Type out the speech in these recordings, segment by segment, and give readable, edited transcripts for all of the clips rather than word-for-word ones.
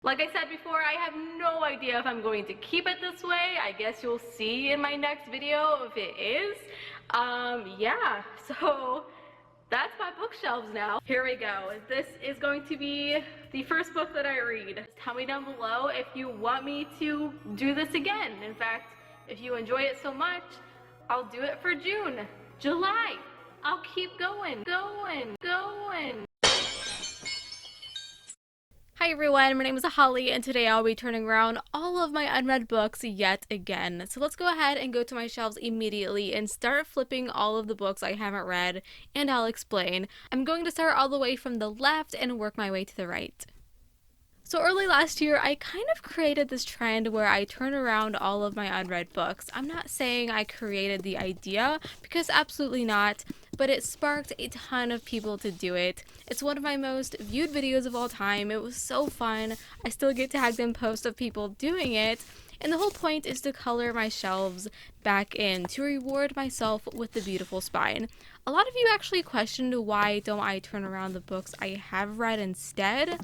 Like I said before, I have no idea if I'm going to keep it this way. I guess you'll see in my next video if it is. Yeah, so that's my bookshelves now. Here we go. This is going to be the first book that I read. Tell me down below if you want me to do this again. In fact, if you enjoy it so much, I'll do it for June, July. I'll keep going. Hi everyone, my name is Holly, and today I'll be turning around all of my unread books yet again. So let's go ahead and go to my shelves immediately and start flipping all of the books I haven't read, and I'll explain. I'm going to start all the way from the left and work my way to the right. So early last year, I kind of created this trend where I turn around all of my unread books. I'm not saying I created the idea, because absolutely not, but it sparked a ton of people to do it. It's one of my most viewed videos of all time. It was so fun. I still get tagged in posts of people doing it. And the whole point is to color my shelves back in to reward myself with the beautiful spine. A lot of you actually questioned why don't I turn around the books I have read instead.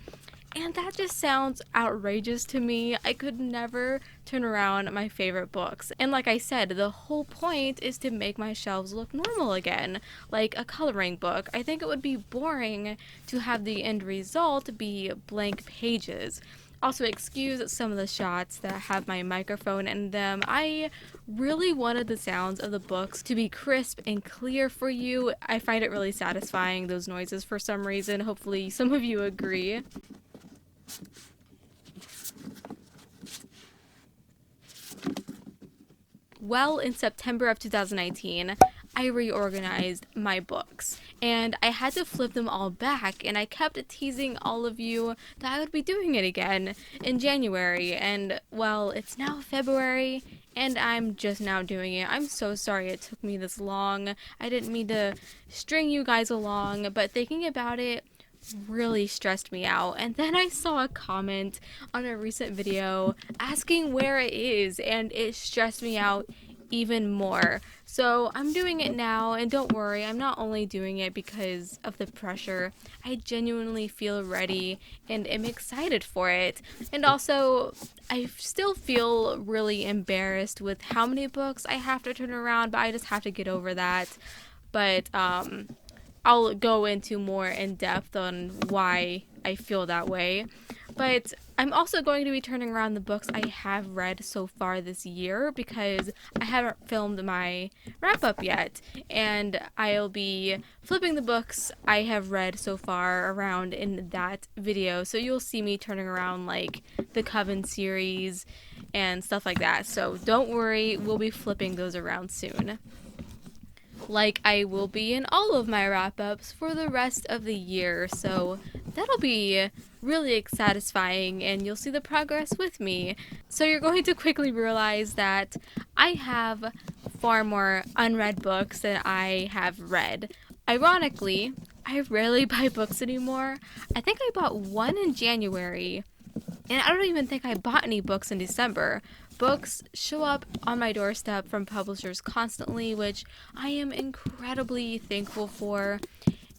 And that just sounds outrageous to me. I could never turn around my favorite books. And like I said, the whole point is to make my shelves look normal again, like a coloring book. I think it would be boring to have the end result be blank pages. Also, excuse some of the shots that have my microphone in them. I really wanted the sounds of the books to be crisp and clear for you. I find it really satisfying, those noises, for some reason. Hopefully some of you agree. Well, in September of 2019, I reorganized my books, and I had to flip them all back, and I kept teasing all of you that I would be doing it again in January, and well, it's now February, and I'm just now doing it. I'm so sorry it took me this long. I didn't mean to string you guys along, but thinking about it really stressed me out. And then I saw a comment on a recent video asking where it is, and it stressed me out even more. So I'm doing it now, and don't worry, I'm not only doing it because of the pressure. I genuinely feel ready and am excited for it. And also, I still feel really embarrassed with how many books I have to turn around, but I just have to get over that. But I'll go into more in depth on why I feel that way. But I'm also going to be turning around the books I have read so far this year because I haven't filmed my wrap up yet. And I'll be flipping the books I have read so far around in that video. So you'll see me turning around like the Coven series and stuff like that. So don't worry, we'll be flipping those around soon, like I will be in all of my wrap-ups for the rest of the year. So that'll be really satisfying, and you'll see the progress with me. So you're going to quickly realize that I have far more unread books than I have read. Ironically, I rarely buy books anymore. I think I bought one in January, and I don't even think I bought any books in December. Books show up on my doorstep from publishers constantly, which I am incredibly thankful for.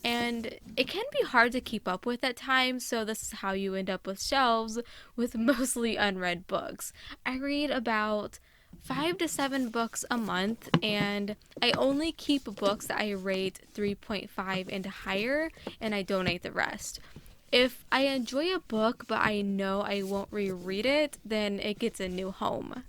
And it can be hard to keep up with at times, so this is how you end up with shelves with mostly unread books. I read about 5 to 7 books a month, and I only keep books that I rate 3.5 and higher, and I donate the rest. If I enjoy a book but I know I won't reread it, then it gets a new home.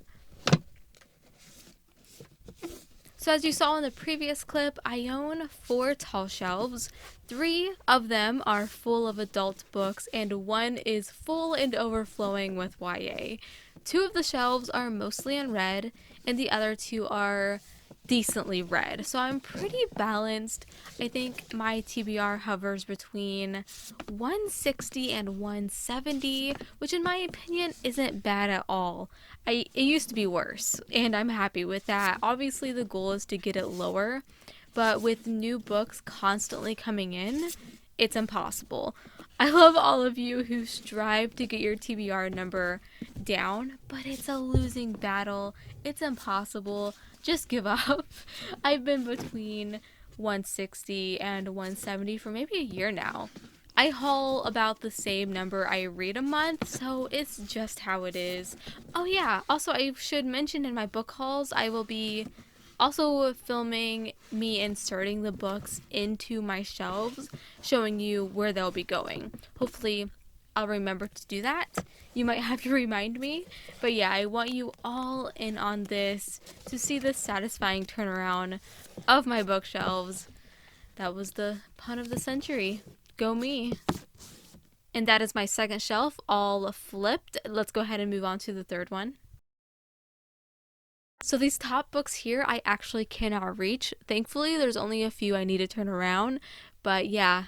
So as you saw in the previous clip, I own 4 tall shelves. 3 of them are full of adult books, and 1 is full and overflowing with YA. 2 of the shelves are mostly unread, and the other 2 are decently read. So I'm pretty balanced. I think my TBR hovers between 160 and 170, which in my opinion isn't bad at all. It used to be worse, and I'm happy with that. Obviously the goal is to get it lower, but with new books constantly coming in, it's impossible. I love all of you who strive to get your TBR number down, but it's a losing battle. It's impossible. Just give up. I've been between 160 and 170 for maybe a year now. I haul about the same number I read a month, so it's just how it is. Oh yeah, also I should mention in my book hauls, I will be also filming me inserting the books into my shelves, showing you where they'll be going. Hopefully I'll remember to do that. You might have to remind me. But yeah, I want you all in on this to see the satisfying turnaround of my bookshelves. That was the pun of the century. Go me. And that is my second shelf, all flipped. Let's go ahead and move on to the third one. So these top books here, I actually cannot reach. Thankfully, there's only a few I need to turn around. But yeah,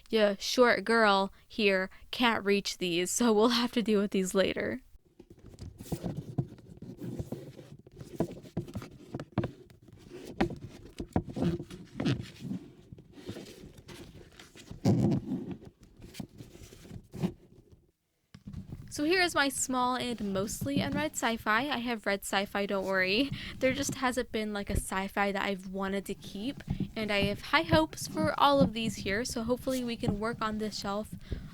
yeah, short girl here can't reach these, so we'll have to deal with these later. So here is my small and mostly unread sci-fi. I have read sci-fi, don't worry. There just hasn't been like a sci-fi that I've wanted to keep, and I have high hopes for all of these here, so hopefully we can work on this shelf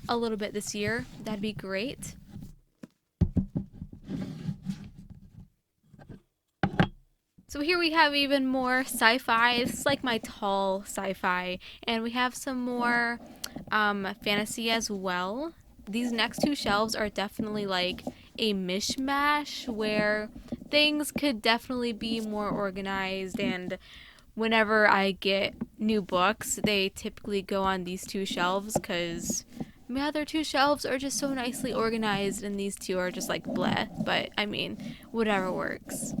a little bit this year. That'd be great. So here we have even more sci-fi. This is like my tall sci-fi, and we have some more fantasy as well. These next two shelves are definitely like a mishmash where things could definitely be more organized, and whenever I get new books, they typically go on these two shelves because my other two shelves are just so nicely organized and these two are just like bleh, but I mean, whatever works.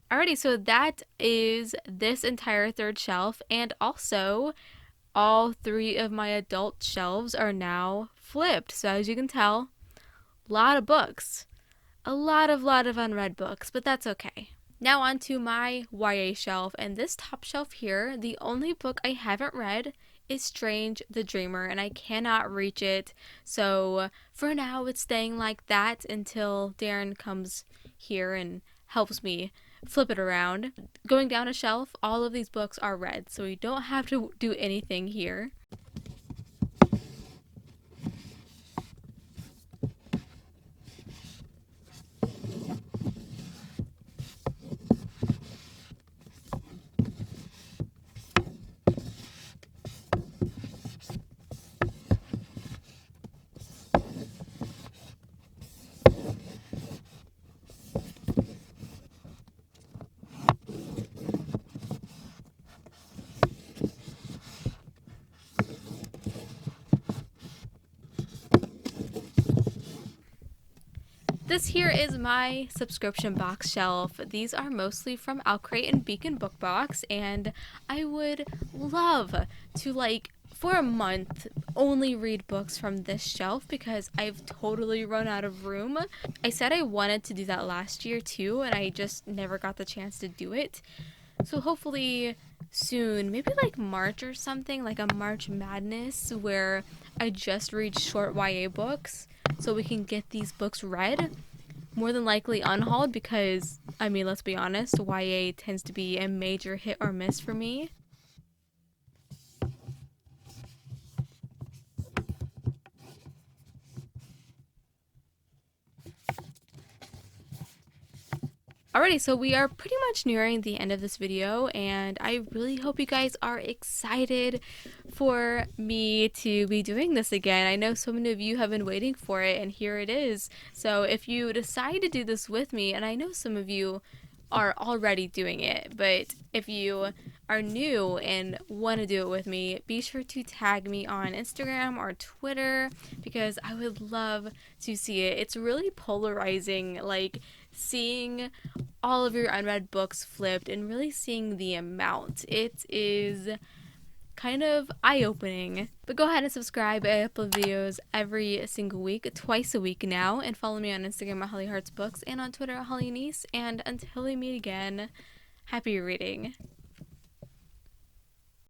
Alrighty, so that is this entire third shelf, and also all three of my adult shelves are now flipped. So as you can tell, a lot of books. A lot of unread books, but that's okay. Now on to my YA shelf, and this top shelf here, the only book I haven't read is Strange the Dreamer, and I cannot reach it. So for now, it's staying like that until Darren comes here and helps me flip it around. Going down a shelf, all of these books are read, so we don't have to do anything here. This here is my subscription box shelf. These are mostly from Outcrate and Beacon Book Box, and I would love to, like, for a month only read books from this shelf because I've totally run out of room. I said I wanted to do that last year too, and I just never got the chance to do it. So hopefully soon, maybe like March or something, like a March Madness where I just read short YA books so we can get these books read. More than likely unhauled because, I mean, let's be honest, YA tends to be a major hit or miss for me. Alrighty, so we are pretty much nearing the end of this video, and I really hope you guys are excited for me to be doing this again. I know so many of you have been waiting for it, and here it is. So if you decide to do this with me, and I know some of you are already doing it, but if you are new and want to do it with me, be sure to tag me on Instagram or Twitter because I would love to see it. It's really polarizing, like seeing all of your unread books flipped and really seeing the amount. It is kind of eye-opening. But go ahead and subscribe. I upload videos every single week, twice a week now, and follow me on Instagram at HollyHeartsBooks and on Twitter at HollyNiece. And until we meet again, happy reading.